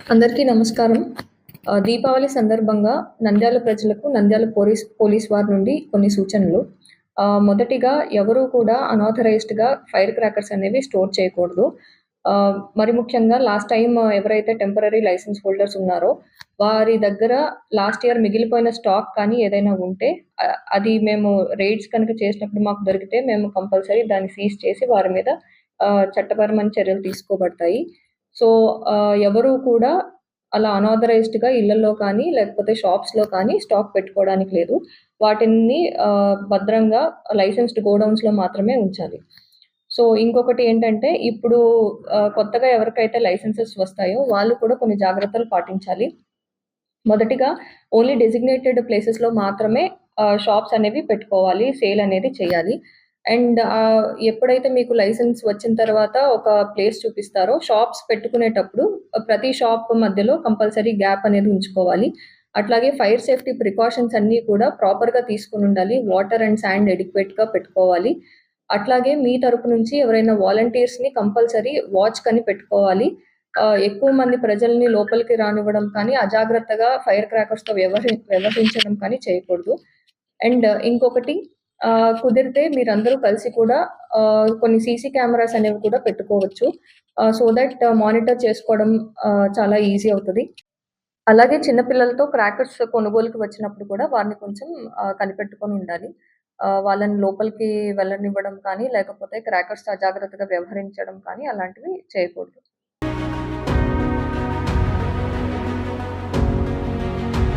అందరికీ నమస్కారం. దీపావళి సందర్భంగా నంద్యాల ప్రజలకు నంద్యాల పోలీస్ వారి నుండి కొన్ని సూచనలు. మొదటిగా ఎవరు కూడా అనాథరైజ్డ్‌గా ఫైర్ క్రాకర్స్ అనేవి స్టోర్ చేయకూడదు. మరి ముఖ్యంగా లాస్ట్ టైమ్ ఎవరైతే టెంపరరీ లైసెన్స్ హోల్డర్స్ ఉన్నారో, వారి దగ్గర లాస్ట్ ఇయర్ మిగిలిపోయిన స్టాక్ కానీ ఏదైనా ఉంటే అది మేము రైడ్స్ కనుక చేసినప్పుడు మాకు దొరికితే మేము కంపల్సరీ దాన్ని సీజ్ చేసి వారి మీద చట్టపరమైన చర్యలు తీసుకోబడతాయి. సో, ఎవరు కూడా అలా అనాథరైజ్డ్‌గా ఇళ్లల్లో కానీ, లేకపోతే షాప్స్‌లో కానీ స్టాక్ పెట్టుకోవడానికి లేదు. వాటిని భద్రంగా లైసెన్స్‌డ్ గోడౌన్స్‌లో మాత్రమే ఉంచాలి. సో, ఇంకొకటి ఏంటంటే ఇప్పుడు కొత్తగా ఎవరికైతే లైసెన్సెస్ వస్తాయో వాళ్ళు కూడా కొన్ని జాగ్రత్తలు పాటించాలి. మొదటిగా ఓన్లీ డెసిగ్నేటెడ్ ప్లేసెస్‌లో మాత్రమే షాప్స్ అనేవి పెట్టుకోవాలి. సేల్ అనేది చేయాలి. అండ్ ఎప్పుడైతే మీకు లైసెన్స్ వచ్చిన తర్వాత ఒక ప్లేస్ చూపిస్తారో షాప్స్ పెట్టుకునేటప్పుడు ప్రతి షాప్ మధ్యలో కంపల్సరీ గ్యాప్ అనేది ఉంచుకోవాలి. అట్లాగే ఫైర్ సేఫ్టీ ప్రికాషన్స్ అన్నీ కూడా ప్రాపర్‌గా తీసుకొనుండాలి. వాటర్ అండ్ శాండ్ అడిక్వేట్‌గా పెట్టుకోవాలి. అట్లాగే మీ తరపు నుంచి ఎవరైనా వాలంటీర్స్‌ని కంపల్సరీ వాచ్‌కని పెట్టుకోవాలి. ఎక్కువ మంది ప్రజల్ని లోపలికి రానివ్వడం కానీ, అజాగ్రత్తగా ఫైర్ క్రాకర్స్‌తో వ్యవహరించడం కానీ చేయకూడదు. అండ్ ఇంకొకటి కుదిరితే మీరందరూ కలిసి కూడా కొన్ని సీసీ కెమెరాస్ అనేవి కూడా పెట్టుకోవచ్చు. సో దట్ మానిటర్ చేసుకోవడం చాలా ఈజీ అవుతది. అలాగే చిన్న పిల్లలతో క్రాకర్స్ కొనుగోలుకి వచ్చినప్పుడు కూడా వారిని కొంచెం కనిపెట్టుకొని ఉండాలి. వాళ్ళని లోపలికి వెళ్ళనివ్వడం కానీ, లేకపోతే క్రాకర్స్‌తో అజాగ్రత్తగా వ్యవహరించడం కానీ అలాంటివి చేయకూడదు.